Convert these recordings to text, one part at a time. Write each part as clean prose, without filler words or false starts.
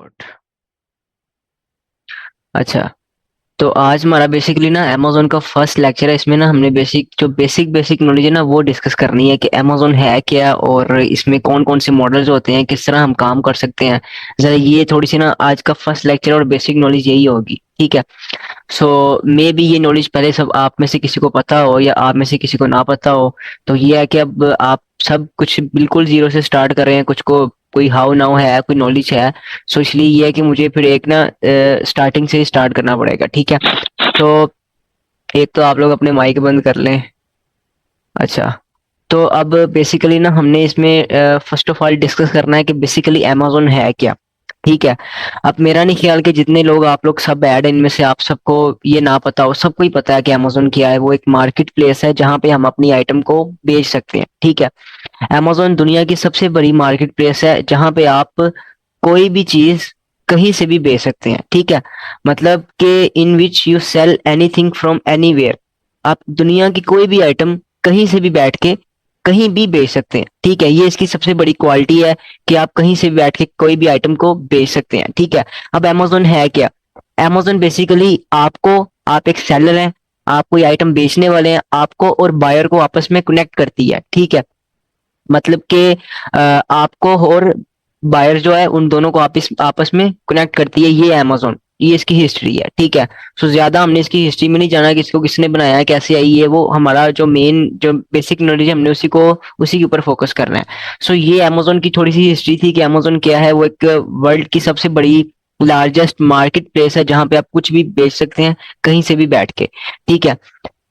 Record. अच्छा, तो आज हमारा बेसिकली ना अमेजोन का फर्स्ट लेक्चर है। इसमें ना हमने बेसिक बेसिक नॉलेज है ना वो डिस्कस करनी है कि अमेजोन है क्या और इसमें कौन कौन से मॉडल्स होते हैं, किस तरह हम काम कर सकते हैं। जरा ये थोड़ी सी ना आज का फर्स्ट लेक्चर और बेसिक नॉलेज यही होगी, ठीक है। सो मे बी ये नॉलेज पहले सब आप में से किसी को पता हो या आप में से किसी को ना पता हो। तो ये है कि अब आप सब कुछ बिल्कुल जीरो से स्टार्ट कर रहे हैं, कुछ को कोई हाउ नाउ है, कोई नॉलेज है। सो इसलिए ये है कि मुझे फिर एक ना स्टार्टिंग से ही स्टार्ट करना पड़ेगा, ठीक है। तो एक तो आप लोग अपने माइक बंद कर लें। अच्छा, तो अब बेसिकली ना हमने इसमें फर्स्ट ऑफ ऑल डिस्कस करना है कि बेसिकली अमेजोन है क्या, ठीक है। अब मेरा नहीं ख्याल कि जितने लोग आप लोग सब ऐड इनमें से आप सबको ये ना पता हो, सबको ही पता है कि अमेजोन क्या है। वो एक मार्केट प्लेस है जहाँ पे हम अपनी आइटम को बेच सकते हैं, ठीक है। अमेजोन दुनिया की सबसे बड़ी मार्केट प्लेस है जहाँ पे आप कोई भी चीज कहीं से भी बेच सकते हैं, ठीक है। मतलब कि in which you sell anything from anywhere. आप दुनिया की कोई भी आइटम कहीं से भी बैठ के कहीं भी बेच सकते हैं, ठीक है। ये इसकी सबसे बड़ी क्वालिटी है कि आप कहीं से भी बैठ के कोई भी आइटम को बेच सकते हैं, ठीक है। अब अमेजोन है क्या? अमेजोन बेसिकली आप एक सेलर हैं, आप कोई आइटम बेचने वाले हैं, आपको और बायर को आपस में कनेक्ट करती है, ठीक है। मतलब कि आपको और बायर जो है उन दोनों को आपस आपस में कनेक्ट करती है ये अमेजोन। ये इसकी हिस्ट्री है, ठीक है। सो ज्यादा हमने इसकी हिस्ट्री में नहीं जाना कि इसको किसने बनाया, कैसे आई है। वो हमारा जो मेन जो बेसिक नॉलेज है हमने उसी के ऊपर फोकस करना है। सो ये अमेजोन की थोड़ी सी हिस्ट्री थी कि अमेजोन क्या है। वो एक वर्ल्ड की सबसे बड़ी लार्जेस्ट मार्केट प्लेस है जहां पे आप कुछ भी बेच सकते हैं कहीं से भी बैठ के, ठीक है।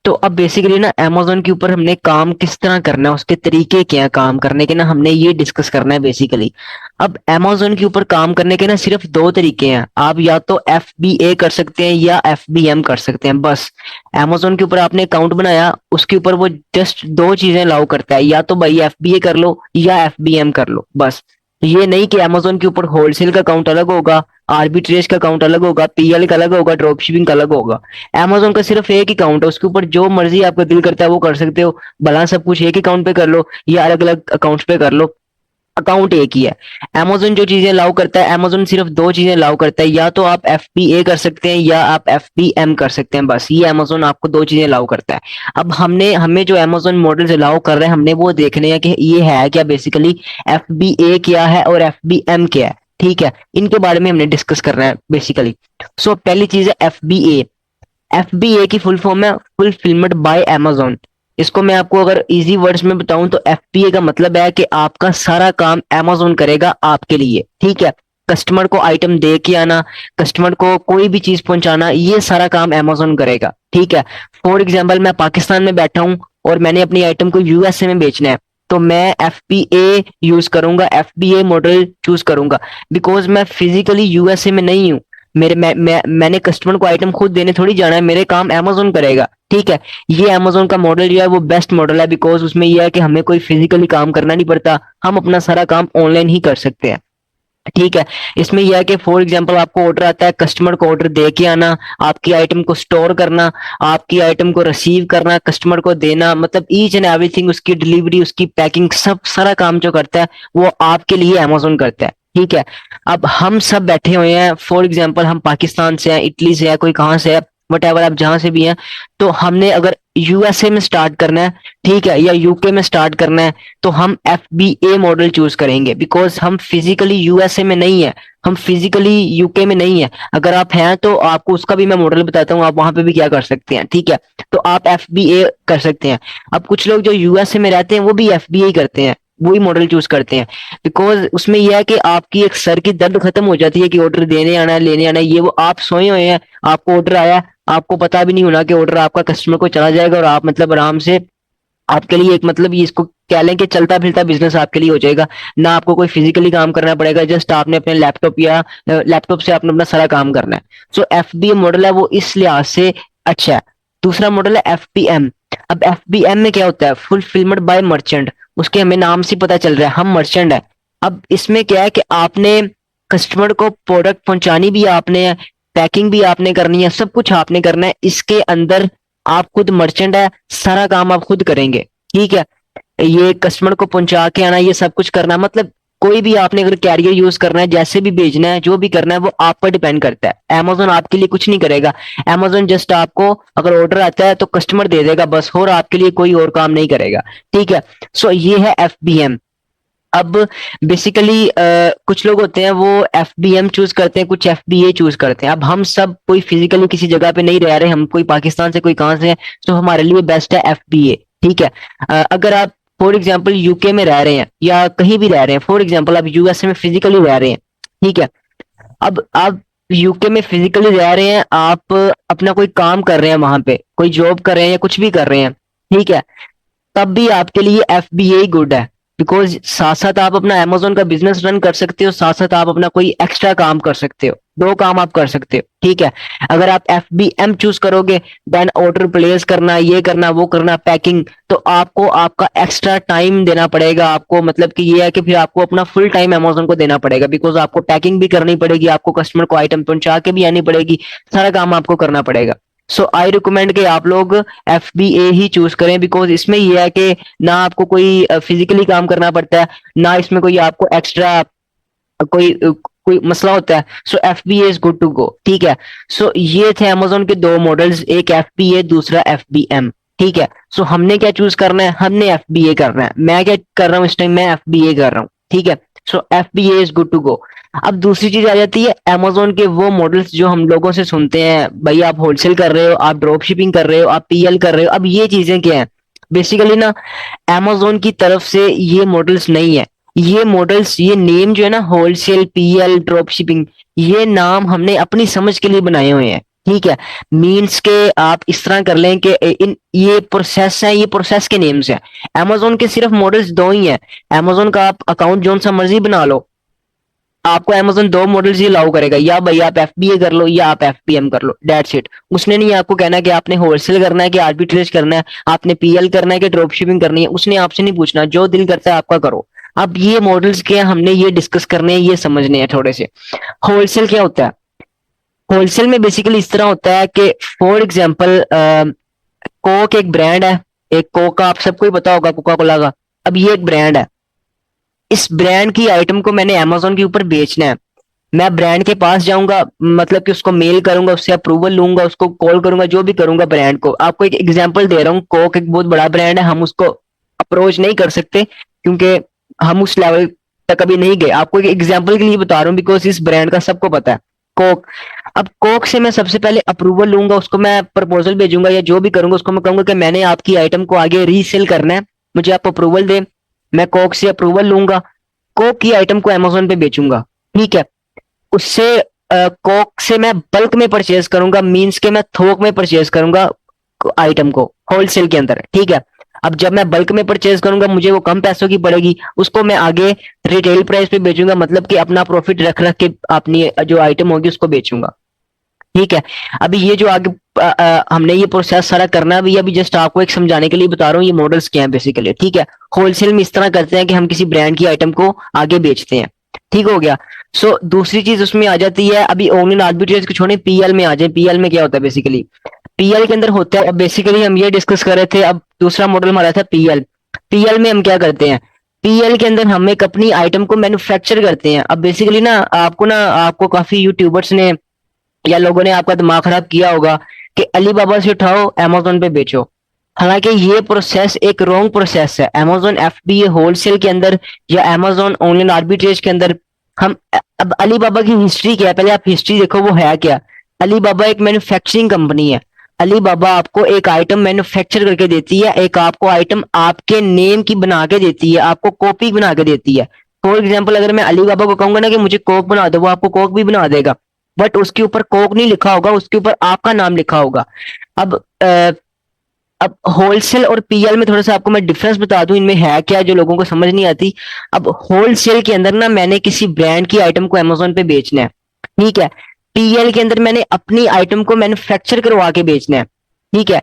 तो अब बेसिकली ना अमेजोन के ऊपर हमने काम किस तरह करना है, उसके तरीके क्या हैं काम करने के ना, हमने ये डिस्कस करना है बेसिकली। अब अमेजोन के ऊपर काम करने के ना सिर्फ दो तरीके हैं। आप या तो FBA कर सकते हैं या FBM कर सकते हैं, बस। अमेजोन के ऊपर आपने अकाउंट बनाया, उसके ऊपर वो जस्ट दो चीजें अलाउ करता है, या तो भाई FBA कर लो या FBM कर लो, बस। ये नहीं कि अमेजोन के ऊपर होलसेल का अकाउंट अलग होगा, आर्बिट्रेज का अकाउंट अलग होगा, PL का अलग होगा, ड्रॉप शिपिंग का अलग होगा। अमेजोन का सिर्फ एक ही अकाउंट है, उसके ऊपर जो मर्जी आपका दिल करता है वो कर सकते हो। भला सब कुछ एक अकाउंट पे कर लो या अलग अलग अकाउंट्स पे कर लो, अकाउंट एक ही है। अमेजोन जो चीजें अलाउ करता है, अमेजोन सिर्फ दो चीजें अलाउ करता है, या तो आप FBA कर सकते हैं या आप FBM कर सकते हैं, बस। ये अमेजोन आपको दो चीजें अलाउ करता है। अब हमें जो अमेजोन मॉडल्स अलाउ कर रहे हैं हमने वो देखने हैं कि ये है क्या बेसिकली, FBA क्या है और FBM क्या है, ठीक है। इनके बारे में हमने डिस्कस करना है बेसिकली। सो पहली चीज है FBA। FBA की फुल फॉर्म है फुलफिलमेंट बाय अमेजोन। इसको मैं आपको अगर इजी वर्ड्स में बताऊं तो FBA का मतलब है कि आपका सारा काम अमेजोन करेगा आपके लिए, ठीक है। कस्टमर को आइटम दे के आना, कस्टमर को कोई भी चीज पहुंचाना, ये सारा काम अमेजोन करेगा, ठीक है। फॉर एग्जाम्पल मैं पाकिस्तान में बैठा हूं और मैंने अपनी आइटम को USA में बेचना है, तो मैं FBA यूज करूंगा, FBA मॉडल चूज करूंगा। बिकॉज मैं फिजिकली USA में नहीं हूँ। मैंने कस्टमर को आइटम खुद देने थोड़ी जाना है, मेरे काम अमेजोन करेगा, ठीक है। ये अमेजोन का मॉडल जो है वो बेस्ट मॉडल है, बिकॉज उसमें यह है कि हमें कोई फिजिकली काम करना नहीं पड़ता, हम अपना सारा काम ऑनलाइन ही कर सकते हैं, ठीक है। इसमें यह है कि फॉर एग्जांपल आपको ऑर्डर आता है, कस्टमर को ऑर्डर दे के आना, आपकी आइटम को स्टोर करना, आपकी आइटम को रिसीव करना, कस्टमर को देना, मतलब ईच एंड एवरीथिंग, उसकी डिलीवरी, उसकी पैकिंग, सब सारा काम जो करता है वो आपके लिए अमेजोन करता है, ठीक है। अब हम सब बैठे हुए हैं, फॉर एग्जाम्पल हम पाकिस्तान से हैं, इटली से है, कोई कहाँ से है, वट एवर, आप जहां से भी हैं। तो हमने अगर USA में स्टार्ट करना है, ठीक है, या UK में स्टार्ट करना है, तो हम FBA मॉडल चूज करेंगे, बिकॉज हम फिजिकली USA में नहीं है, हम फिजिकली UK में नहीं है। अगर आप हैं तो आपको उसका भी मैं मॉडल बताता हूँ, आप वहां पे भी क्या कर सकते हैं, ठीक है। तो आप FBA कर सकते हैं। अब कुछ लोग जो USA में रहते हैं वो भी FBA करते हैं, वही मॉडल चूज करते हैं। बिकॉज उसमें यह है कि आपकी एक सर की दर्द खत्म हो जाती है कि ऑर्डर देने आना है, लेने आना है, ये वो। आप सोए हुए हैं, आपको ऑर्डर आया, आपको पता भी नहीं होना कि ऑर्डर आपका कस्टमर को चला जाएगा, और आप मतलब आराम से, आपके लिए एक मतलब ये इसको कह लें कि चलता फिरता बिजनेस आपके लिए हो जाएगा। ना आपको कोई फिजिकली काम करना पड़ेगा, जस्ट आपने अपने लैपटॉप या लैपटॉप से आपने अपना सारा काम करना है। सो FBA मॉडल है वो इस लिहाज से अच्छा है। दूसरा मॉडल है FBM। अब FBM में क्या होता है, फुलफिलमेंट बाय मर्चेंट। उसके हमें नाम से पता चल रहा है हम मर्चेंट है। अब इसमें क्या है कि आपने कस्टमर को प्रोडक्ट पहुंचानी भी आपने है, पैकिंग भी आपने करनी है, सब कुछ आपने करना है। इसके अंदर आप खुद मर्चेंट है, सारा काम आप खुद करेंगे, ठीक है। ये कस्टमर को पहुंचा के आना, ये सब कुछ करना, मतलब कोई भी आपने अगर कैरियर यूज करना है, जैसे भी भेजना है, जो भी करना है, वो आप पर डिपेंड करता है। Amazon आपके लिए कुछ नहीं करेगा। Amazon जस्ट आपको अगर ऑर्डर आता है तो कस्टमर दे देगा बस, और आपके लिए कोई और काम नहीं करेगा। ठीक है। सो ये है FBM। अब बेसिकली कुछ लोग होते हैं वो FBM चूज करते हैं, कुछ FBA चूज करते हैं। अब हम सब कोई फिजिकली किसी जगह पे नहीं रह रहे, हम कोई पाकिस्तान से कोई कहाँ से है, तो हमारे लिए बेस्ट है FBA। ठीक है। अगर आप फॉर एग्जांपल यूके में रह रहे हैं या कहीं भी रह रहे हैं, फॉर एग्जांपल आप यूएसए में फिजिकली रह रहे हैं, ठीक है। अब आप यूके में फिजिकली रह रहे हैं, आप अपना कोई काम कर रहे हैं, वहां पे कोई जॉब कर रहे हैं या कुछ भी कर रहे हैं, ठीक है, तब भी आपके लिए FBA गुड है। बिकॉज साथ साथ आप अपना Amazon का बिजनेस रन कर सकते हो, साथ साथ आप अपना कोई एक्स्ट्रा काम कर सकते हो, दो काम आप कर सकते हो। ठीक है। अगर आप FBM चूज करोगे, देन ऑर्डर प्लेस करना, ये करना, वो करना, पैकिंग, तो आपको आपका एक्स्ट्रा टाइम देना पड़ेगा। आपको मतलब कि ये है कि फिर आपको अपना फुल टाइम Amazon को देना पड़ेगा, बिकॉज आपको पैकिंग भी करनी पड़ेगी, आपको कस्टमर को आइटम पहुंचा के भी आनी पड़ेगी, सारा काम आपको करना पड़ेगा। सो आई रिकमेंड कि आप लोग FBA ही चूज करें, बिकॉज इसमें यह है कि ना आपको कोई फिजिकली काम करना पड़ता है, ना इसमें कोई आपको एक्स्ट्रा कोई मसला होता है। So FBA is good to go. ठीक है। सो ये थे Amazon के दो मॉडल्स, एक FBA, दूसरा FBM। ठीक है। सो हमने क्या चूज करना है, हमने FBA करना है। मैं क्या कर रहा हूँ इस टाइम, मैं FBA कर रहा हूँ। ठीक है। So FBA is good to go. अब दूसरी चीज आ जाती है Amazon के वो मॉडल्स जो हम लोगों से सुनते हैं, भाई आप होलसेल कर रहे हो, आप ड्रॉप शिपिंग कर रहे हो, आप PL कर रहे हो। अब ये चीजें क्या है, बेसिकली ना Amazon की तरफ से ये मॉडल्स नहीं है। ये मॉडल्स, ये नेम जो है ना, होलसेल, PL, ड्रॉप शिपिंग, ये नाम हमने अपनी समझ के लिए बनाए हुए हैं। ठीक है। मीन्स के आप इस तरह कर लें कि इन ये प्रोसेस है, ये प्रोसेस के नेम्स हैं। Amazon के सिर्फ मॉडल्स दो ही हैं। Amazon का आप अकाउंट जो सा मर्जी बना लो, आपको Amazon दो मॉडल्स ही अलाउ करेगा, या भाई आप FBA कर लो या आप FBM कर लो, डेट्स इट। उसने नहीं आपको कहना कि आपने होलसेल करना है कि आर्बिट्रेज करना है, आपने PL करना है कि ड्रॉप शिपिंग करनी है, उसने आपसे नहीं पूछना, जो दिल करता है आपका करो। अब ये मॉडल्स क्या, हमने ये डिस्कस करने हैं, ये समझने हैं थोड़े से। होलसेल क्या होता है, होलसेल में बेसिकली इस तरह होता है कि फॉर एग्जाम्पल कोक एक ब्रांड है, एक कोक का आप सबको ही पता होगा, कोका कोला का। अब ये एक ब्रांड है, इस ब्रांड की आइटम को मैंने Amazon के ऊपर बेचना है। मैं ब्रांड के पास जाऊंगा, मतलब कि उसको मेल करूंगा, उससे अप्रूवल लूंगा, उसको कॉल करूंगा, जो भी करूंगा ब्रांड को। आपको एक एग्जांपल दे रहा हूँ, कोक एक बहुत बड़ा ब्रांड है, हम उसको अप्रोच नहीं कर सकते क्योंकि हम उस लेवल तक अभी नहीं गए। आपको एक एग्जांपल के लिए बता रहा हूँ, बिकॉज इस ब्रांड का सबको पता है, कोक। अब कोक से मैं सबसे पहले अप्रूवल लूंगा, उसको मैं प्रपोजल भेजूंगा या जो भी करूंगा, उसको मैं कहूंगा कि मैंने आपकी आइटम को आगे रीसेल करना है, मुझे आप अप्रूवल दें। मैं कोक से अप्रूवल लूंगा, कोक की आइटम को Amazon पे बेचूंगा। ठीक है। उससे कोक से मैं बल्क में परचेज करूंगा, मींस के मैं थोक में परचेज करूंगा आइटम को, होलसेल के अंदर। ठीक है। अब जब मैं बल्क में परचेज करूंगा, मुझे वो कम पैसों की पड़ेगी, उसको मैं आगे रिटेल प्राइस पे बेचूंगा, मतलब कि अपना प्रॉफिट रख रख के अपनी जो आइटम होगी उसको बेचूंगा। ठीक है। अभी ये जो आगे हमने ये प्रोसेस सारा करना है, अभी जस्ट आपको एक समझाने के लिए बता रहा हूँ ये मॉडल्स क्या है बेसिकली। ठीक है। होलसेल में इस तरह करते हैं कि हम किसी ब्रांड की आइटम को आगे बेचते हैं। ठीक हो गया। सो दूसरी चीज उसमें आ जाती है, अभी ऑनलाइन आर्बिट्रेज को छोड़े, PL में आ जाए। PL में क्या होता है बेसिकली, PL के अंदर होता है, अब बेसिकली हम ये डिस्कस कर रहे थे, अब दूसरा मॉडल हमारा था PL। PL में हम क्या करते हैं, PL के अंदर हम एक अपनी आइटम को मैन्युफैक्चर करते हैं। अब बेसिकली ना आपको काफी यूट्यूबर्स ने या लोगों ने आपका दिमाग खराब किया होगा कि अलीबाबा से उठाओ Amazon पे बेचो। हालांकि ये प्रोसेस एक रॉन्ग प्रोसेस है। Amazon FBA होलसेल के अंदर या Amazon ऑनलाइन आर्बिट्रेज के अंदर हम, अब अलीबाबा की हिस्ट्री क्या है, पहले आप हिस्ट्री देखो वो है क्या। अलीबाबा एक मैन्युफैक्चरिंग कंपनी है। अलीबाबा आपको एक आइटम मैन्युफैक्चर करके देती है, एक आपको आइटम आपके नेम की बना के देती है, आपको कॉपी बना के देती है। फॉर एग्जाम्पल अगर मैं अलीबाबा को कहूंगा ना कि मुझे कोक बना दो, वो आपको कोक भी बना देगा, बट उसके ऊपर कोक नहीं लिखा होगा, उसके ऊपर आपका नाम लिखा होगा। अब अब होलसेल और PL में थोड़ा सा आपको मैं डिफरेंस बता दूं, इनमें है क्या जो लोगों को समझ नहीं आती। अब होलसेल के अंदर ना मैंने किसी ब्रांड की आइटम को Amazon पे बेचना है। ठीक है। PL के अंदर मैंने अपनी आइटम को मैन्युफैक्चर करवा के बेचना है। ठीक है।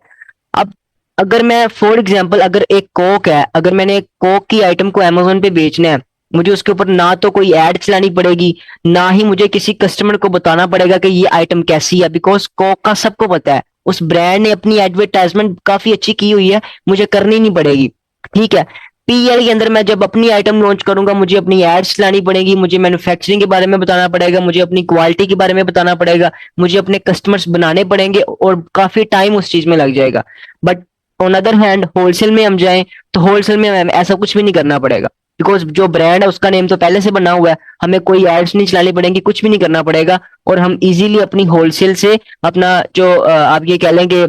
अब अगर मैं फॉर एग्जाम्पल अगर एक कोक है, अगर मैंने एक कोक की आइटम को Amazon पे बेचना है, मुझे उसके ऊपर ना तो कोई एड चलानी पड़ेगी, ना ही मुझे किसी कस्टमर को बताना पड़ेगा कि ये आइटम कैसी है, बिकॉज कोक का सबको पता है, उस ब्रांड ने अपनी एडवर्टाइजमेंट काफी अच्छी की हुई है, मुझे करनी नहीं पड़ेगी। ठीक है। पीएल के अंदर मैं जब अपनी आइटम लॉन्च करूंगा, मुझे अपनी एड्स चलानी पड़ेगी, मुझे मैन्युफैक्चरिंग के बारे में बताना पड़ेगा, मुझे अपनी क्वालिटी के बारे में बताना पड़ेगा, मुझे अपने कस्टमर्स बनाने पड़ेंगे और काफी टाइम उस चीज में लग जाएगा। But on other hand wholesale में हम जाएं तो होलसेल में हमें ऐसा कुछ भी नहीं करना पड़ेगा, बिकॉज जो ब्रांड है उसका नेम तो पहले से बना हुआ है, हमें कोई एड्स नहीं चलानी पड़ेंगी, कुछ भी नहीं करना पड़ेगा, और हम इजीली अपनी होलसेल से अपना जो आप ये कह लेंगे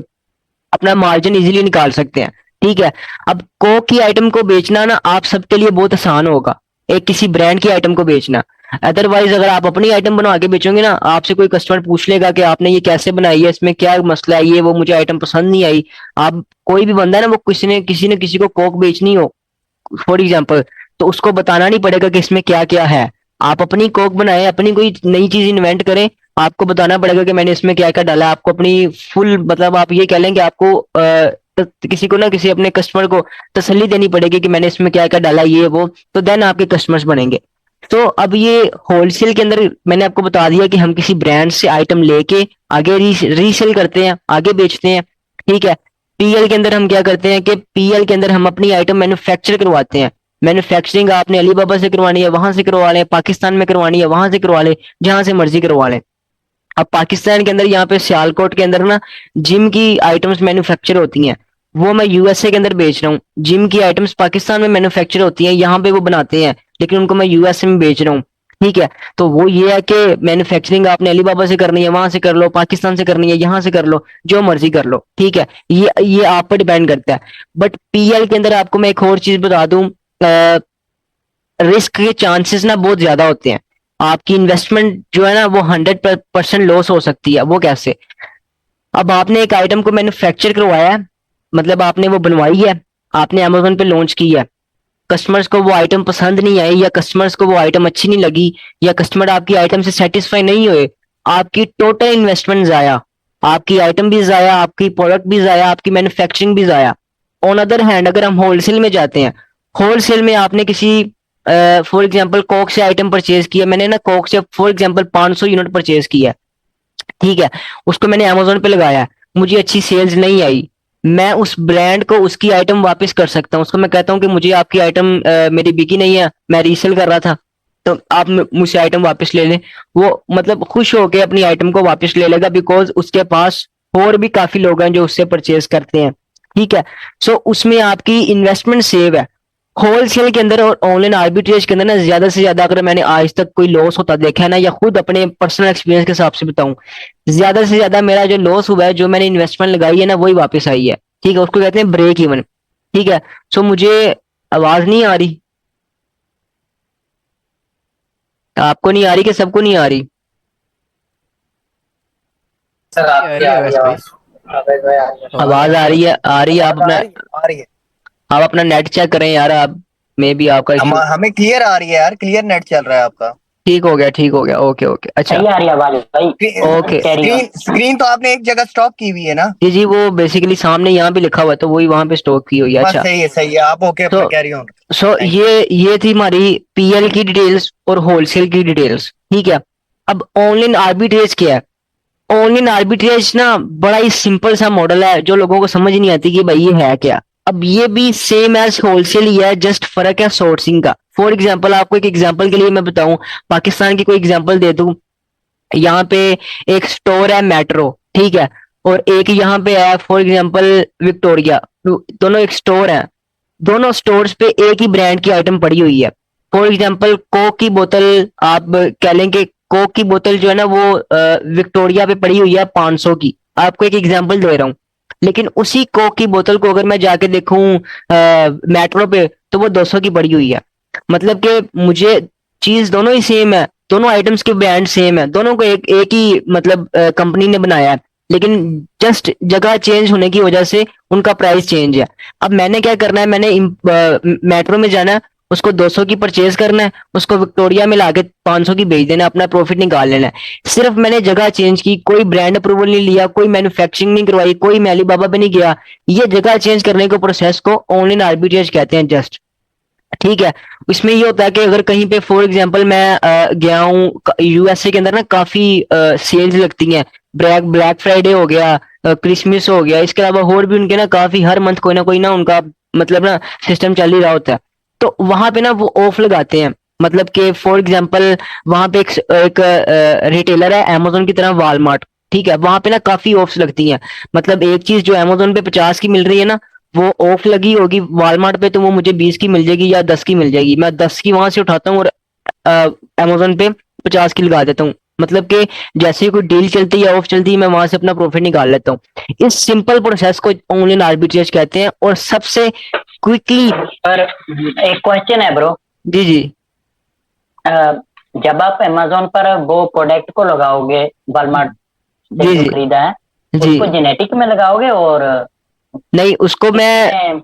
अपना मार्जिन इजीली निकाल सकते हैं। ठीक है। अब कोक की आइटम को बेचना ना आप सबके लिए बहुत आसान होगा, एक किसी ब्रांड की आइटम को बेचना। अदरवाइज अगर आप अपनी आइटम बना के बेचोगे ना, आपसे कोई कस्टमर पूछ लेगा कि आपने ये कैसे बनाई है, इसमें क्या मसला है, ये वो मुझे आइटम पसंद नहीं आई। आप कोई भी बंदा है ना, वो किसी ने किसी को कोक बेचनी हो फॉर एग्जाम्पल, तो उसको बताना नहीं पड़ेगा कि इसमें क्या क्या है। आप अपनी कोक बनाए, अपनी कोई नई चीज इन्वेंट करें, आपको बताना पड़ेगा कि मैंने इसमें क्या क्या डाला है। आपको अपनी फुल मतलब आप ये कह लें कि आपको किसी को ना किसी अपने कस्टमर को तसल्ली देनी पड़ेगी कि मैंने इसमें क्या क्या डाला ये वो, तो देन आपके कस्टमर्स बनेंगे। तो अब ये होलसेल के अंदर मैंने आपको बता दिया कि हम किसी ब्रांड से आइटम लेके आगे रीसेल करते हैं, आगे बेचते हैं। ठीक है। पीएल के अंदर हम क्या करते हैं कि पीएल के अंदर हम अपनी आइटम मैन्युफैक्चर करवाते हैं। मैन्युफैक्चरिंग आपने अलीबाबा से करवानी है वहां से करवा लें, पाकिस्तान में करवानी है वहां से करवा लें, जहां से मर्जी करवा लें। अब पाकिस्तान के अंदर यहाँ पे सियालकोट के अंदर ना जिम की आइटम्स मैन्युफैक्चर होती हैं, वो मैं यूएसए के अंदर बेच रहा हूँ। जिम की आइटम्स पाकिस्तान में मैन्युफैक्चर होती हैं, यहाँ पे वो बनाते हैं, लेकिन उनको मैं यूएसए में बेच रहा हूँ। ठीक है। तो वो ये है कि मैन्युफैक्चरिंग आपने अलीबाबा से करनी है वहां से कर लो, पाकिस्तान से करनी है यहाँ से कर लो, जो मर्जी कर लो। ठीक है। ये आप पर डिपेंड करता है। बट पीएल के अंदर आपको मैं एक और चीज बता दूं, रिस्क के चांसेस ना बहुत ज्यादा होते हैं। आपकी इन्वेस्टमेंट जो है ना वो 100% लॉस हो सकती है। वो कैसे? अब आपने एक आइटम को मैन्युफैक्चर करवाया है, मतलब आपने वो बनवाई है, आपने अमेजोन पे लॉन्च की है, कस्टमर्स को वो आइटम पसंद नहीं आई, या कस्टमर्स को वो आइटम अच्छी नहीं लगी, या कस्टमर आपकी आइटम से सेटिस्फाई नहीं हुए, आपकी टोटल इन्वेस्टमेंट जाया, आपकी आइटम भी जाया, आपकी प्रोडक्ट भी जाया, आपकी मैन्युफैक्चरिंग भी जाया। ऑन अदर हैंड अगर हम होलसेल में जाते हैं, होलसेल में आपने किसी फॉर एग्जांपल कोक से आइटम परचेज किया, मैंने ना कोक से फॉर एग्जांपल 500 यूनिट परचेज किया। ठीक है। उसको मैंने अमेजोन पे लगाया, मुझे अच्छी सेल्स नहीं आई, मैं उस ब्रांड को उसकी आइटम वापस कर सकता हूँ। उसको मैं कहता हूँ कि मुझे आपकी आइटम मेरी बिकी नहीं है, मैं रीसेल कर रहा था, तो आप मुझसे आइटम वापस ले लें। वो मतलब खुश होकर अपनी आइटम को वापस ले लेगा, बिकॉज उसके पास और भी काफी लोग हैं जो उससे परचेज करते हैं। ठीक है। सो उसमें आपकी इन्वेस्टमेंट सेव है। होलसेल के अंदर और ऑनलाइन आर्बिट्रेज के अंदर ना ज्यादा से ज्यादा अगर मैंने आज तक कोई लॉस होता देखा है ना, या खुद अपने पर्सनल एक्सपीरियंस के हिसाब से बताऊं, ज्यादा से ज्यादा मेरा जो लॉस हुआ है, जो मैंने इन्वेस्टमेंट लगाई है ना वही वापस आई है। ठीक है। उसको कहते हैं ब्रेक इवन। ठीक है। सो मुझे आवाज नहीं आ रही? आपको नहीं आ रही कि सबको नहीं आ रही? सर आ आपकी रही है आ रही आवाज है भाई। आवाज। आवाज भाई आ रही है। आवाज आ रही है? आ रही है। आवाज आ रही है आ रही है। आप अपना नेट चेक करें यार, आप मे बी आपका इशू। हमें क्लियर आ रही है यार, क्लियर नेट चल रहा है आपका। ठीक हो गया, ठीक हो गया। ओके ओके, अच्छा। सही आ रही है आवाज भाई। ओके। स्क्रीन स्क्रीन तो आपने एक जगह स्टॉप की हुई है ना? जी जी, वो बेसिकली सामने यहाँ भी लिखा हुआ है, तो वही वहां पे स्टॉक की हुई है। बस अच्छा। सही है आप ओके तो अपना कैरी ऑन। Thank you. ये थी हमारी पीएल की डिटेल्स और होलसेल की डिटेल्स। ठीक है। अब ऑनलाइन आर्बिट्रेज क्या है? ऑनलाइन आर्बिट्रेज ना बड़ा ही सिंपल सा मॉडल है, जो लोगों को समझ नहीं आती कि भाई ये है क्या। अब ये भी सेम एज होलसेल ही है, जस्ट फर्क है सोर्सिंग का। फॉर एग्जाम्पल आपको एक एग्जाम्पल के लिए मैं बताऊं, पाकिस्तान की कोई एग्जाम्पल दे दूं। यहाँ पे एक स्टोर है मेट्रो, ठीक है, और एक यहाँ पे है फॉर एग्जाम्पल विक्टोरिया। दोनों एक स्टोर है, दोनों स्टोर्स पे एक ही ब्रांड की आइटम पड़ी हुई है। फॉर एग्जाम्पल कोक की बोतल, आप कह लें कि कोक की बोतल जो है ना वो विक्टोरिया पे पड़ी हुई है 500 की। आपको एक एग्जाम्पल दे रहा हूँ। लेकिन उसी कोक की बोतल को अगर मैं जाके देखूं मेट्रो पे, तो वो 200 की पड़ी हुई है। मतलब कि मुझे चीज दोनों ही सेम है, दोनों आइटम्स के ब्रांड सेम है, दोनों को एक एक ही मतलब कंपनी ने बनाया है, लेकिन जस्ट जगह चेंज होने की वजह से उनका प्राइस चेंज है। अब मैंने क्या करना है, मैंने मेट्रो में जाना है, उसको 200 की परचेज करना है, उसको विक्टोरिया में लाके 500 की बेच देना, अपना प्रॉफिट निकाल लेना है। सिर्फ मैंने जगह चेंज की, कोई ब्रांड अप्रूवल नहीं लिया, कोई मैन्युफैक्चरिंग नहीं करवाई, कोई मैं अलीबाबा पे नहीं गया। ये जगह चेंज करने को प्रोसेस को ऑनलाइन आर्बिट्रेज कहते हैं जस्ट। ठीक है। इसमें ये होता है कि अगर कहीं पे फॉर एग्जांपल मैं गया हूँ, यूएसए के अंदर ना काफी सेल्स लगती हैं, ब्लैक ब्लैक फ्राइडे हो गया, क्रिसमस हो गया, इसके अलावा और भी उनके ना काफी हर मंथ कोई ना उनका मतलब ना सिस्टम चल ही रहा होता है। तो वहां पे ना वो ऑफ लगाते हैं, मतलब कि फॉर एग्जांपल वहां पे एक रिटेलर है अमेजोन की तरह, वॉलमार्ट, ठीक है, वहां पे ना काफी ऑफ्स लगती हैं। मतलब एक चीज जो अमेजोन पे 50 की मिल रही है ना, वो ऑफ लगी होगी वॉलमार्ट पे, तो वो मुझे 20 की मिल जाएगी या 10 की मिल जाएगी। मैं 10 की वहां से उठाता हूँ और अमेजोन पे 50 की लगा देता हूँ। मतलब कि जैसे ही कोई डील चलती है, ऑफ चलती है, मैं वहां से अपना प्रॉफिट निकाल लेता हूँ। इस सिंपल प्रोसेस को ऑनलाइन आर्बिट्रेज कहते हैं, और सबसे क्विकली। पर एक क्वेश्चन है ब्रो। जी जी। जब आप अमेजोन पर वो प्रोडक्ट को लगाओगे, वॉलमार्ट से जी जो जी। खरीदा है, जी उसको जेनेटिक में लगाओगे और नहीं, इसमें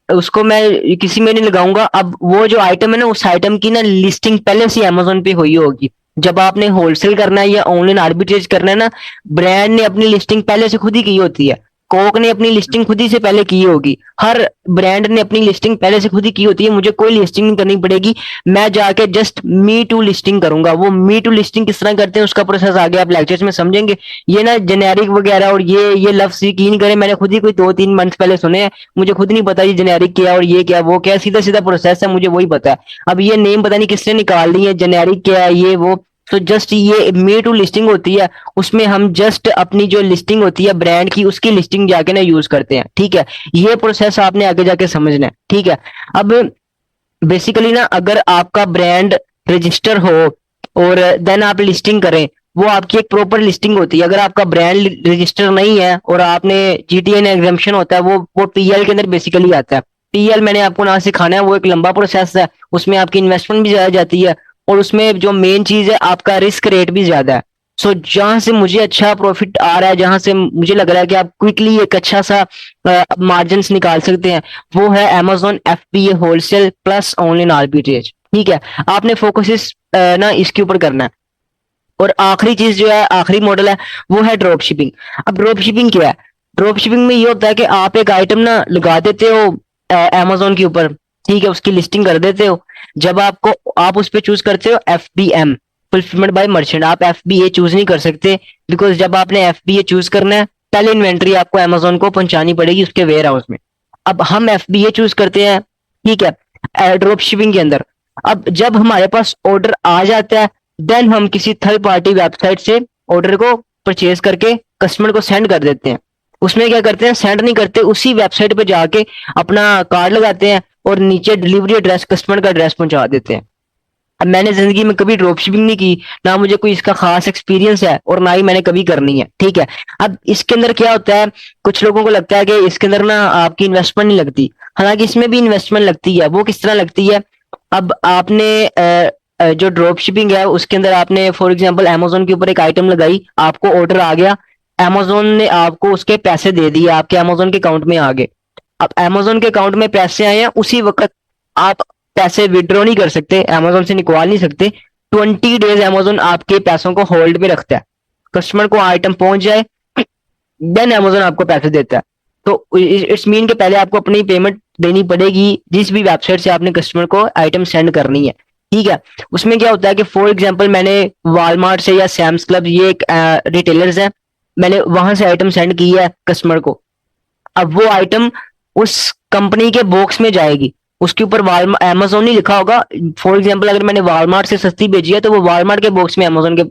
उसको मैं किसी में नहीं लगाऊंगा। अब वो जो आइटम है ना, उस आइटम की ना लिस्टिंग पहले से अमेजोन पे हुई होगी। जब आपने होलसेल करना है या ऑनलाइन आर्बिट्रेज करना है ना, ब्रांड ने अपनी लिस्टिंग पहले से खुद ही की होती है। कोक ने अपनी लिस्टिंग खुद ही से पहले की होगी, हर ब्रांड ने अपनी लिस्टिंग पहले से खुद ही की होती है। मुझे कोई लिस्टिंग नहीं करनी पड़ेगी, मैं जाके जस्ट मी टू लिस्टिंग करूंगा। वो मी टू लिस्टिंग किस तरह करते हैं उसका प्रोसेस आगे आप लेक्चर्स में समझेंगे। ये ना जेनेरिक वगैरह और ये लफ्ज यकीन करें, मैंने खुद ही कोई 2-3 मंथ पहले सुने हैं। मुझे खुद नहीं पता ये जेनेरिक क्या और ये क्या वो क्या, सीधा सीधा प्रोसेस है, मुझे वही पता है। अब ये नेम पता नहीं किसने निकाल दी है, जेनेरिक क्या है ये वो। तो जस्ट ये मी टू लिस्टिंग होती है, उसमें हम जस्ट अपनी जो लिस्टिंग होती है ब्रांड की, उसकी लिस्टिंग जाके ना यूज करते हैं, ठीक है। ये प्रोसेस आपने आगे जाके समझना है, ठीक है। अब बेसिकली ना, अगर आपका ब्रांड रजिस्टर हो और देन आप लिस्टिंग करें, वो आपकी एक प्रॉपर लिस्टिंग होती है। अगर आपका ब्रांड रजिस्टर नहीं है और आपने जीटीएन एग्जाम्पशन होता है, वो पीएल के अंदर बेसिकली आता है। पीएल मैंने आपको ना सिखाना है, वो एक लंबा प्रोसेस है, उसमें आपकी इन्वेस्टमेंट भी ज्यादा जाती है, और उसमें जो मेन चीज है आपका रिस्क रेट भी ज्यादा है। सो जहां से मुझे अच्छा प्रॉफिट आ रहा है, जहां से मुझे लग रहा है कि आप क्विकली एक अच्छा सा मार्जिन निकाल सकते हैं, वो है Amazon FBA wholesale plus online arbitrage, ठीक है। आपने फोकस ना इसके ऊपर करना है। और आखिरी चीज जो है, आखिरी मॉडल है, वो है ड्रॉप शिपिंग। अब ड्रॉप शिपिंग क्या है? ड्रॉप शिपिंग में ये होता है कि आप एक आइटम ना लगा देते हो अमेजोन के ऊपर, ठीक है, उसकी लिस्टिंग कर देते हो। जब आप उस पर चूज करते हो FBM, फुलफिलमेंट बाय मर्चेंट, आप FBA चूज नहीं कर सकते, बिकॉज जब आपने FBA चूज करना है, पहले इन्वेंट्री आपको अमेजोन को पहुंचानी पड़ेगी उसके वेयर हाउस में। अब हम FBA चूज करते हैं, ठीक है, ड्रॉप शिपिंग के अंदर। अब जब हमारे पास ऑर्डर आ जाता है, देन हम किसी थर्ड पार्टी वेबसाइट से ऑर्डर को परचेज करके कस्टमर को सेंड कर देते हैं। उसमें क्या करते हैं, सेंड नहीं करते, उसी वेबसाइट पे जाके अपना कार्ड लगाते हैं और नीचे डिलीवरी एड्रेस, कस्टमर का एड्रेस पहुंचा देते हैं। अब मैंने जिंदगी में कभी ड्रॉप शिपिंग नहीं की, ना मुझे कोई इसका खास एक्सपीरियंस है और ना ही मैंने कभी करनी है, ठीक है। अब इसके अंदर क्या होता है, कुछ लोगों को लगता है कि इसके अंदर ना आपकी इन्वेस्टमेंट नहीं लगती, हालांकि इसमें भी इन्वेस्टमेंट लगती है। वो किस तरह लगती है? अब आपने जो ड्रॉप शिपिंग है उसके अंदर आपने फॉर एग्जांपल अमेजोन के ऊपर एक आइटम लगाई, आपको ऑर्डर आ गया, अमेजोन ने आपको उसके पैसे दे दिए, आपके अमेजोन के अकाउंट में आ गए। अब अमेजोन के अकाउंट में पैसे आए हैं, उसी वक्त आप पैसे विड्रॉ नहीं कर सकते, अमेजोन से निकाल नहीं सकते। 20 डेज अमेजोन आपके पैसों को होल्ड पे रखता है, कस्टमर को आइटम पहुंच जाए, देन अमेजोन आपको पैसे देता है। तो इट्स मीन के पहले आपको अपनी पेमेंट देनी पड़ेगी जिस भी वेबसाइट से आपने कस्टमर को आइटम सेंड करनी है, ठीक है। उसमें क्या होता है कि फॉर एग्जांपल मैंने वॉलमार्ट से या सैम्स क्लब, ये एक रिटेलर्स है, मैंने वहां से आइटम सेंड की है कस्टमर को। अब वो आइटम उस कंपनी के बॉक्स में जाएगी, उसके ऊपर अमेजोन नहीं लिखा होगा। फॉर एग्जांपल अगर मैंने वॉलमार्ट से सस्ती भेजी है, तो वो वॉलमार्ट के बॉक्स में अमेजोन के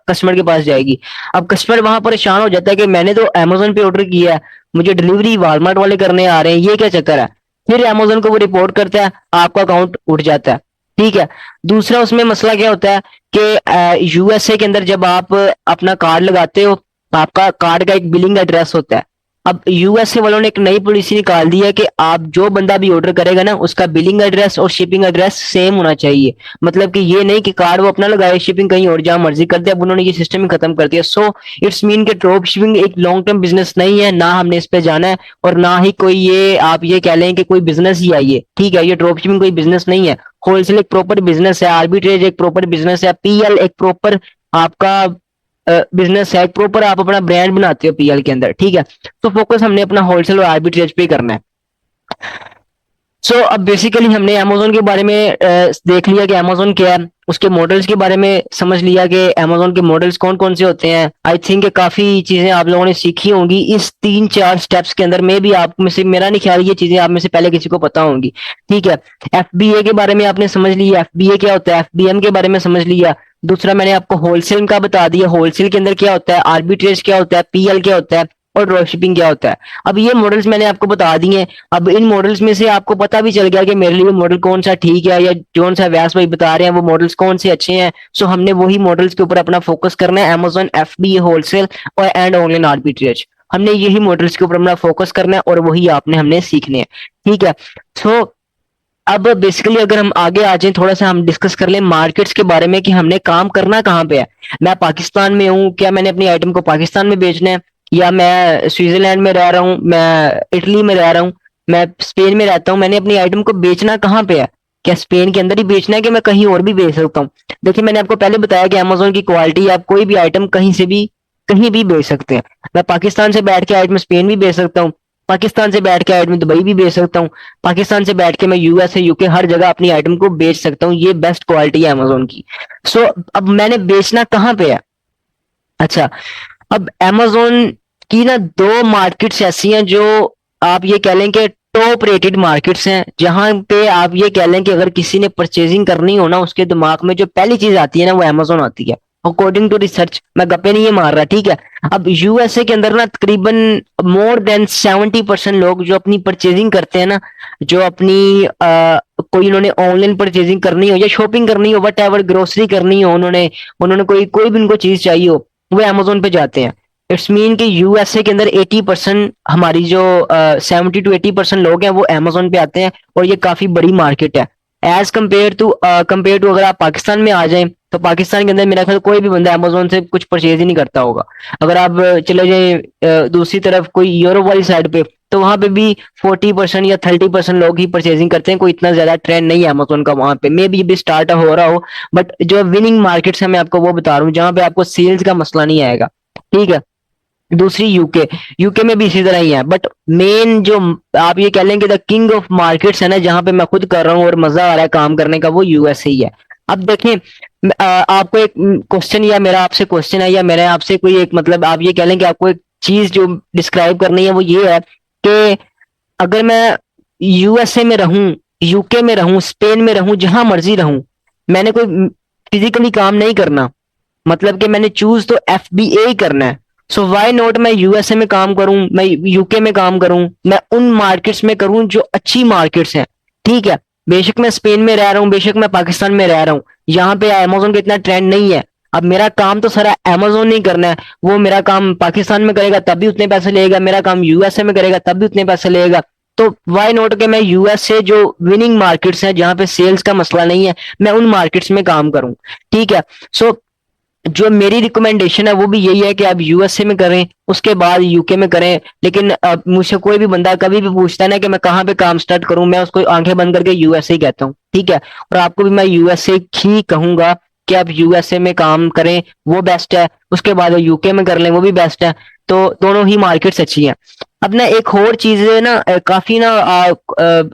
कस्टमर के पास जाएगी। अब कस्टमर वहां परेशान हो जाता है कि मैंने तो अमेजोन पे ऑर्डर किया है, मुझे डिलीवरी वॉलमार्ट वाले करने आ रहे हैं, ये क्या चक्कर है? फिर अमेजोन को वो रिपोर्ट करता है, आपका अकाउंट उठ जाता है, ठीक है। दूसरा उसमें मसला क्या होता है कि यूएसए के अंदर जब आप अपना कार्ड लगाते हो, आपका कार्ड का एक बिलिंग एड्रेस होता है। अब यूएसए वालों ने एक नई पॉलिसी निकाल दी है कि आप जो बंदा भी ऑर्डर करेगा ना, उसका बिलिंग एड्रेस और शिपिंग एड्रेस सेम होना चाहिए। मतलब कि ये नहीं कि कार्ड वो अपना लगाए, शिपिंग कहीं और जहां मर्जी कर दे। अब उन्होंने ये सिस्टम ही खत्म कर दिया। सो इट्स मीन के ड्रॉप शिपिंग एक लॉन्ग टर्म बिजनेस नहीं है, ना हमने इस पे जाना है, और ना ही कोई ये आप ये कह लें कि कोई बिजनेस ही है ये, ठीक है। ये ड्रॉप शिपिंग कोई बिजनेस नहीं है, होलसेल एक प्रॉपर बिजनेस है, आर्बिट्रेज एक प्रॉपर बिजनेस है, पीएल एक प्रॉपर आपका बिजनेस है, प्रॉपर आप अपना ब्रांड बनाते हो पीएल के अंदर, ठीक है। तो फोकस हमने अपना होलसेल और आर्बिट्रेज पे करना है। सो अब बेसिकली हमने अमेजोन के बारे में देख लिया कि अमेजोन क्या है, उसके मॉडल्स के बारे में समझ लिया कि अमेजोन के मॉडल्स कौन कौन से होते हैं। आई थिंक काफी चीजें आप लोगों ने सीखी होंगी इस 3-4 स्टेप्स के अंदर में भी। आप में से, मेरा नहीं ख्याल ये चीजें आप में से पहले किसी को पता होंगी। ठीक है, एफबीए के बारे में आपने समझ लिया, एफबीए क्या होता है, एफबीएम के बारे में समझ लिया। दूसरा मैंने आपको होलसेल का बता दिया, होलसेल के अंदर क्या होता है, आर्बिट्रेज क्या होता है, पीएल क्या होता है और ड्रॉप शिपिंग क्या होता है। अब ये मॉडल्स मैंने आपको बता दिए हैं। अब इन मॉडल्स में से आपको पता भी चल गया कि मेरे लिए मॉडल कौन सा ठीक है, या कौन सा व्यास भाई बता रहे हैं वो मॉडल्स कौन से अच्छे हैं। सो हमने वही मॉडल्स के ऊपर अपना फोकस करना है, अमेजोन, एफबीए, होलसेल और एंड ऑनलाइन आर्बिट्रेज। हमने यही मॉडल्स के ऊपर अपना फोकस करना है और वही आपने हमने सीखने हैं। ठीक है, सो अब बेसिकली अगर हम आगे आ जाएं, थोड़ा सा हम डिस्कस कर लें मार्केट्स के बारे में कि हमने काम करना कहाँ पे है। मैं पाकिस्तान में हूँ, क्या मैंने अपनी आइटम को पाकिस्तान में बेचना है, या मैं स्विट्जरलैंड में रह रहा हूँ, मैं इटली में रह रहा हूँ, मैं स्पेन में रहता हूँ, मैंने अपनी आइटम को बेचना कहाँ पे है। क्या स्पेन के अंदर ही बेचना है कि मैं कहीं और भी बेच सकता हूँ। देखिए मैंने आपको पहले बताया कि अमेजोन की क्वालिटी, आप कोई भी आइटम कहीं से भी कहीं भी बेच सकते हैं। मैं पाकिस्तान से बैठ के आइटम स्पेन भी बेच सकता हूँ, पाकिस्तान से बैठ के आइटम दुबई भी बेच सकता हूँ, पाकिस्तान से बैठ के मैं यूएसए, यूके, हर जगह अपनी आइटम को बेच सकता हूँ। ये बेस्ट क्वालिटी है अमेजोन की। सो अब मैंने बेचना कहाँ पे है। अच्छा, अब अमेजोन की ना दो मार्केट्स ऐसी हैं जो आप ये कह लें कि टॉप रेटेड मार्केट्स हैं, जहां पे आप ये कह लें कि अगर किसी ने परचेजिंग करनी हो ना, उसके दिमाग में जो पहली चीज आती है ना वो अमेजोन आती है, अकॉर्डिंग टू रिसर्च। मैं गप्पे नहीं ये मार रहा, ठीक है। अब यूएसए के अंदर ना तकरीबन मोर देन 70% लोग जो अपनी परचेजिंग करते हैं ना, जो अपनी कोई उन्होंने ऑनलाइन परचेजिंग करनी हो या शॉपिंग करनी हो, वट एवर, ग्रोसरी करनी हो, उन्होंने उन्होंने कोई कोई भी उनको चीज चाहिए हो, वो अमेजोन पे जाते हैं। इट्स मीन कि यूएसए के अंदर 80%, हमारी जो 70 to 80% लोग हैं वो अमेजोन पे आते हैं, और ये काफी बड़ी मार्केट है। एज कम्पेयर टू अगर आप पाकिस्तान में आ जाएं, तो पाकिस्तान के अंदर मेरा ख्याल कोई भी बंदा अमेजोन से कुछ परचेज ही नहीं करता होगा। अगर आप चले जाए दूसरी तरफ कोई यूरोप वाली साइड पे, तो वहां पे भी 40% या 30% लोग ही परचेजिंग करते हैं। कोई इतना ज्यादा ट्रेंड नहीं है अमेजोन का वहां पे, मे बी भी स्टार्ट हो रहा हो। बट जो विनिंग मार्केट्स है मैं आपको वो बता रहा हूँ, जहां पे आपको सेल्स का मसला नहीं आएगा। ठीक है, दूसरी यूके, यूके में भी इसी तरह ही है। बट मेन जो आप ये कह लेंगे द किंग ऑफ मार्केट्स है ना, जहां पे मैं खुद कर रहा हूँ और मजा आ रहा है काम करने का, वो यूएसए ही है। अब देखें, आपको एक क्वेश्चन, या मेरा आपसे क्वेश्चन है, या मेरे आपसे कोई एक, मतलब आप ये कह लें कि आपको एक चीज जो डिस्क्राइब करनी है वो ये है कि अगर मैं यूएसए में रहूं, यूके में रहूं, स्पेन में रहूं, जहां मर्जी रहूं, मैंने कोई फिजिकली काम नहीं करना, मतलब कि मैंने चूज तो एफबीए ही करना है। सो व्हाई नॉट मैं यूएसए में काम करूं, मैं यूके में काम करूं, मैं उन मार्केट्स में करूं जो अच्छी मार्केट्स हैं। ठीक है, बेशक मैं स्पेन में रह रहा हूं, बेशक मैं पाकिस्तान में रह रहा हूं, यहाँ पे अमेजोन का इतना ट्रेंड नहीं है। अब मेरा काम तो सारा अमेजोन नहीं करना है, वो मेरा काम पाकिस्तान में करेगा तब भी उतने पैसे लेगा, मेरा काम यूएसए में करेगा तब भी उतने पैसे लेगा। तो वाई नॉट के मैं यूएसए जो विनिंग मार्केट्स हैं, जहां पे सेल्स का मसला नहीं है, मैं उन मार्केट्स में काम करूं। ठीक है, सो जो मेरी रिकमेंडेशन है वो भी यही है कि आप यूएसए में करें, उसके बाद यूके में करें। लेकिन मुझसे कोई भी बंदा कभी भी पूछता है ना कि मैं कहाँ पे काम स्टार्ट करूं, मैं उसको आंखें बंद करके यूएसए ही कहता हूँ। ठीक है, और आपको भी मैं यूएसए ही कहूंगा कि आप यूएसए में काम करें, वो बेस्ट है। उसके बाद यूके में कर लें, वो भी बेस्ट है। तो दोनों ही मार्केट्स अच्छी हैं। अब ना एक और चीज है ना, काफी ना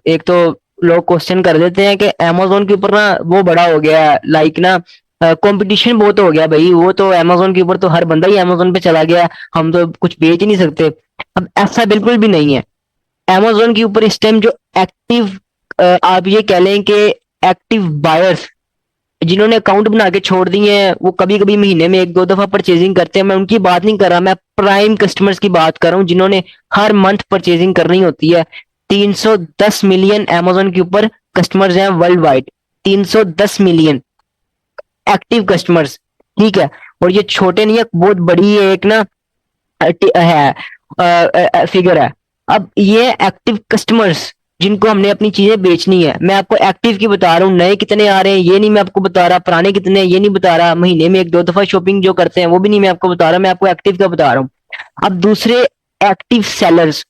एक तो लोग क्वेश्चन कर देते हैं कि अमेजोन के ऊपर ना वो बड़ा हो गया, लाइक ना कंपटीशन बहुत हो गया भाई, वो तो अमेजोन के ऊपर तो हर बंदा ही अमेजोन पे चला गया, हम तो कुछ बेच ही नहीं सकते। अब ऐसा बिल्कुल भी नहीं है। अमेजोन के ऊपर इस टाइम जो एक्टिव, आप ये कह लें कि एक्टिव बायर्स जिन्होंने अकाउंट बना के छोड़ दिए हैं, वो कभी कभी महीने में 1-2 दफा परचेजिंग करते हैं। मैं उनकी बात नहीं कर रहा, मैं प्राइम कस्टमर्स की बात कर रहा हूँ, जिन्होंने हर मंथ परचेजिंग करनी होती है। 310 मिलियन अमेजोन के ऊपर कस्टमर्स हैं world wide, 310 million active customers. ठीक है, और ये छोटे नहीं है, बहुत बड़ी एक ना है फिगर है। अब ये एक्टिव कस्टमर्स जिनको हमने अपनी चीजें बेचनी है, मैं आपको एक्टिव की बता रहा हूँ। नए कितने आ रहे हैं ये नहीं मैं आपको बता रहा, पुराने कितने हैं ये नहीं बता रहा, महीने में 1-2 दफा शॉपिंग जो करते हैं वो भी नहीं मैं आपको बता रहा, मैं आपको एक्टिव का बता रहा हूँ। अब दूसरे एक्टिव सेलर्स,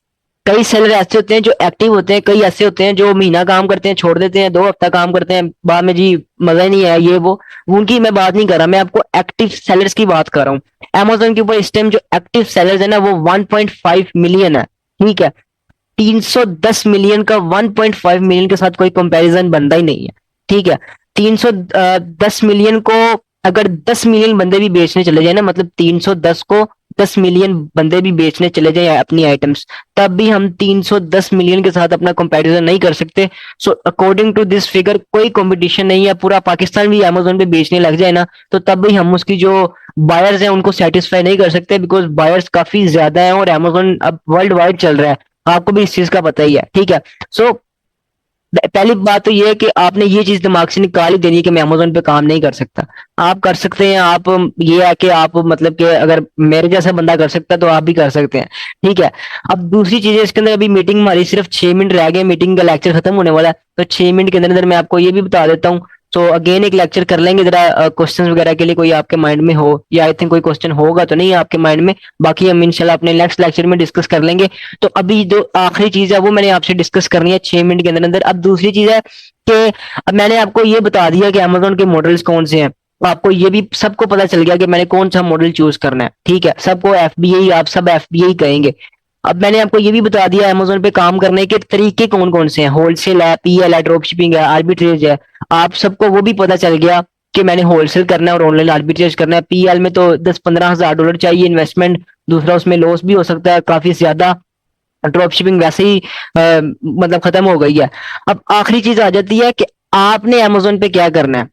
कई सेलर ऐसे होते हैं जो एक्टिव होते हैं, कई ऐसे होते हैं जो महीना काम करते हैं छोड़ देते हैं, 2 हफ्ता काम करते हैं, बाद में जी मजा ही नहीं आया ये वो, उनकी मैं बात नहीं कर रहा, मैं आपको एक्टिव सेलर्स की बात कर रहा हूँ। अमेजोन के ऊपर इस टाइम जो एक्टिव सेलर्स है ना वो 1.5 मिलियन है। ठीक है, 310 मिलियन का 1.5 मिलियन के साथ कोई कंपैरिजन बनता ही नहीं है। ठीक है, 310 मिलियन को अगर 10 मिलियन बंदे भी बेचने चले जाए ना, मतलब 310 को 10 मिलियन बंदे भी बेचने चले जाए अपनी आइटम्स, तब भी हम 310 मिलियन के साथ अपना कंपैरिजन नहीं कर सकते। So according to this figure कोई कंपटीशन नहीं है। पूरा पाकिस्तान भी अमेजोन पे बेचने लग जाए ना, तो तब भी हम उसकी जो बायर्स हैं उनको सेटिस्फाई नहीं कर सकते, बिकॉज बायर्स काफी ज्यादा हैं और अमेजोन अब वर्ल्ड वाइड चल रहा है, आपको भी इस चीज का पता ही है। ठीक है, सो पहली बात तो ये है कि आपने ये चीज दिमाग से निकाल ही देनी है कि मैं अमेजोन पे काम नहीं कर सकता। आप कर सकते हैं, आप ये है कि आप मतलब कि अगर मेरे जैसा बंदा कर सकता है तो आप भी कर सकते हैं। ठीक है, अब दूसरी चीज है इसके अंदर, अभी मीटिंग हमारी सिर्फ 6 मिनट रह गए, मीटिंग का लेक्चर खत्म होने वाला है, तो 6 मिनट के अंदर अंदर मैं आपको ये भी बता देता हूँ। तो अगेन एक लेक्चर कर लेंगे जरा क्वेश्चंस वगैरह के लिए, कोई आपके माइंड में हो, या आई थिंक कोई क्वेश्चन होगा तो नहीं आपके माइंड में, बाकी हम इंशाल्लाह अपने नेक्स्ट लेक्चर में डिस्कस कर लेंगे। तो अभी जो आखिरी चीज है वो मैंने आपसे डिस्कस करनी है 6 मिनट के अंदर अंदर। अब दूसरी चीज है कि अब मैंने आपको ये बता दिया कि अमेजोन के मॉडल्स कौन से हैं, आपको ये भी सबको पता चल गया कि मैंने कौन सा मॉडल चूज करना है। ठीक है, सबको एफबीआई, आप सब एफबीआई कहेंगे। अब मैंने आपको ये भी बता दिया अमेजोन पे काम करने के तरीके कौन कौन से हैं, होलसेल है, पीएल है, ड्रॉप शिपिंग है, आर्बिट्रेज है। आप सबको वो भी पता चल गया कि मैंने होलसेल करना है और ऑनलाइन आर्बिट्रेज करना है। पीएल में तो 10-15 हजार डॉलर चाहिए इन्वेस्टमेंट, दूसरा उसमें लॉस भी हो सकता है काफी ज्यादा। ड्रॉप शिपिंग वैसे ही मतलब खत्म हो गई है। अब आखिरी चीज आ जाती है कि आपने अमेजोन पे क्या करना है।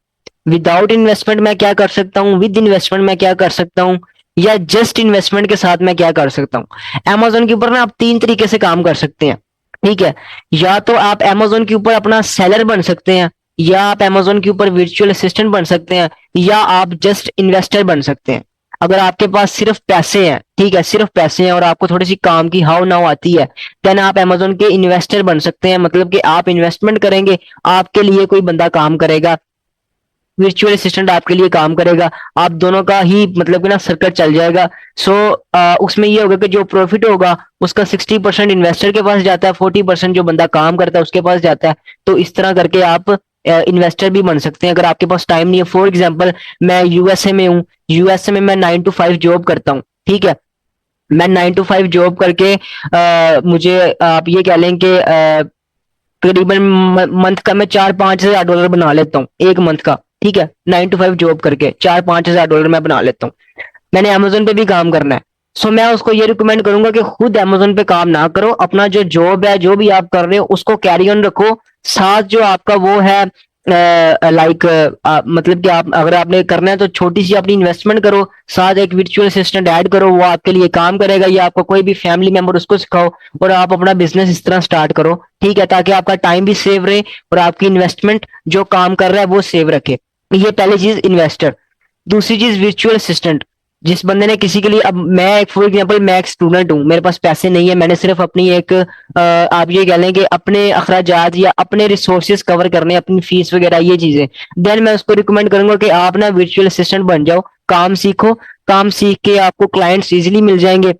विदाउट इन्वेस्टमेंट मैं क्या कर सकता हूँ, विद इन्वेस्टमेंट मैं क्या कर सकता हूँ, या जस्ट इन्वेस्टमेंट के साथ मैं क्या कर सकता हूँ। अमेजोन के ऊपर ना आप 3 तरीके से काम कर सकते हैं। ठीक है, या तो आप अमेजोन के ऊपर अपना सेलर बन सकते हैं, या आप अमेजोन के ऊपर वर्चुअल असिस्टेंट बन सकते हैं, या आप जस्ट इन्वेस्टर बन सकते हैं। अगर आपके पास सिर्फ पैसे हैं, ठीक है, सिर्फ पैसे हैं और आपको थोड़ी सी काम की हाउ नाउ आती है, देन आप अमेजोन के इन्वेस्टर बन सकते हैं। मतलब कि आप इन्वेस्टमेंट करेंगे, आपके लिए कोई बंदा काम करेगा, वर्चुअल असिस्टेंट आपके लिए काम करेगा, आप दोनों का ही मतलब कि ना सर्कल चल जाएगा। सो उसमें ये होगा कि जो प्रॉफिट होगा उसका 60% इन्वेस्टर के पास जाता है, 40% जो बंदा काम करता है उसके पास जाता है। तो इस तरह करके आप इन्वेस्टर भी बन सकते हैं अगर आपके पास टाइम नहीं है। फॉर एग्जाम्पल मैं यूएसए में हूँ, यूएसए में मैं 9 to 5 जॉब करता हूँ। ठीक है, मैं 9 to 5 जॉब करके मुझे आप ये कह लें कि तकरीबन मंथ का मैं 4-5 हजार डॉलर बना लेता हूँ एक मंथ का। ठीक है, 9 to 5 जॉब करके 4-5 हजार डॉलर मैं बना लेता हूँ। मैंने अमेजोन पे भी काम करना है, सो मैं उसको ये रिकमेंड करूंगा कि खुद अमेजोन पे काम ना करो, अपना जो जॉब है, जो भी आप कर रहे हो उसको कैरी ऑन रखो। साथ जो आपका वो है लाइक मतलब कि आप अगर आपने करना है तो छोटी सी अपनी इन्वेस्टमेंट करो, साथ एक वर्चुअल असिस्टेंट ऐड करो, वो आपके लिए काम करेगा, या आपका कोई भी फैमिली मेंबर उसको सिखाओ और आप अपना बिजनेस इस तरह स्टार्ट करो। ठीक है, ताकि आपका टाइम भी सेव रहे और आपकी इन्वेस्टमेंट जो काम कर रहा है वो सेव रखे। ये पहली चीज इन्वेस्टर। दूसरी चीज वर्चुअल असिस्टेंट। जिस बंदे ने किसी के लिए, अब मैं एक फॉर एग्जांपल मैं एक स्टूडेंट हूँ, मेरे पास पैसे नहीं है, मैंने सिर्फ अपनी एक आप ये कह लें कि अपने अखराजात या अपने रिसोर्सेज कवर करने, अपनी फीस वगैरह ये चीजें, देन मैं उसको रिकमेंड करूंगा कि आप ना वर्चुअल असिस्टेंट बन जाओ, काम सीखो। काम सीख के आपको क्लाइंट्स इजीली मिल जाएंगे,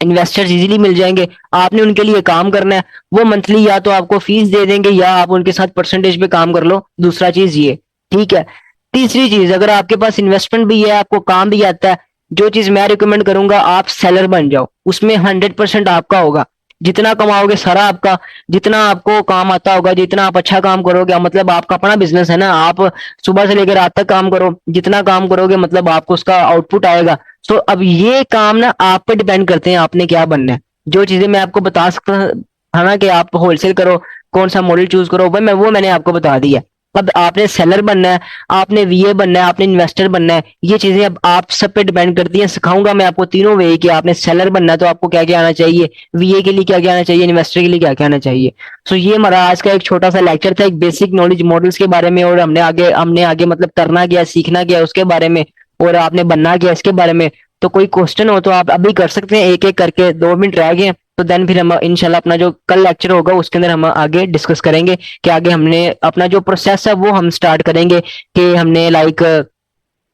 इन्वेस्टर्स इजीली मिल जाएंगे, आपने उनके लिए काम करना है। वो मंथली या तो आपको फीस दे देंगे या आप उनके साथ परसेंटेज पे काम कर लो। दूसरा चीज ये। ठीक है, तीसरी चीज, अगर आपके पास इन्वेस्टमेंट भी है, आपको काम भी आता है, जो चीज मैं रिकमेंड करूंगा आप सेलर बन जाओ। उसमें 100% आपका होगा, जितना कमाओगे सारा आपका, जितना आपको काम आता होगा, जितना आप अच्छा काम करोगे, मतलब आपका अपना बिजनेस है ना, आप सुबह से लेकर रात तक काम करो, जितना काम करोगे मतलब आपको उसका आउटपुट आएगा। तो अब ये काम ना आप पे डिपेंड करते हैं आपने क्या बनना है। जो चीजें मैं आपको बता सकता था ना कि आप होलसेल करो, कौन सा मॉडल चूज करो, वो मैंने आपको बता दिया। अब आपने सेलर बनना है, आपने वीए बनना है, आपने इन्वेस्टर बनना है, ये चीजें अब आप सब पे डिपेंड करती हैं। सिखाऊंगा मैं आपको तीनों वे कि आपने सेलर बनना है तो आपको क्या क्या आना चाहिए, वीए के लिए क्या क्या आना चाहिए, इन्वेस्टर के लिए क्या क्या आना चाहिए। सो ये हमारा आज का एक छोटा सा लेक्चर था, एक बेसिक नॉलेज मॉडल्स के बारे में, और हमने आगे मतलब करना क्या, सीखना क्या उसके बारे में, और आपने बनना क्या इसके बारे में। तो कोई क्वेश्चन हो तो आप अभी कर सकते हैं एक एक करके, 2 मिनट रह गए हैं। तो देन फिर हम इंशाल्लाह अपना जो कल लेक्चर होगा उसके अंदर हम आगे डिस्कस करेंगे कि आगे हमने अपना जो प्रोसेस है वो हम स्टार्ट करेंगे कि हमने लाइक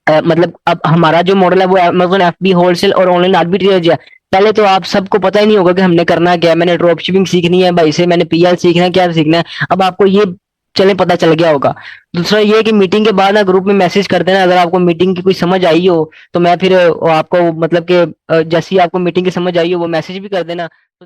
मतलब अब हमारा जो मॉडल है वो अमेज़न एफबी होलसेल और ऑनलाइन आर्बिट्रेज है। पहले तो आप सबको पता ही नहीं होगा कि हमने करना क्या है। मैंने ड्रॉप शिपिंग सीखनी है भाई से, मैंने पीएल सीखना है, क्या सीखना है, अब आपको ये चले पता चल गया होगा। दूसरा ये है कि मीटिंग के बाद ना ग्रुप में मैसेज कर देना अगर आपको मीटिंग की कोई समझ आई हो, तो मैं फिर आपको मतलब कि जैसी आपको मीटिंग की समझ आई हो वो मैसेज भी कर देना। तो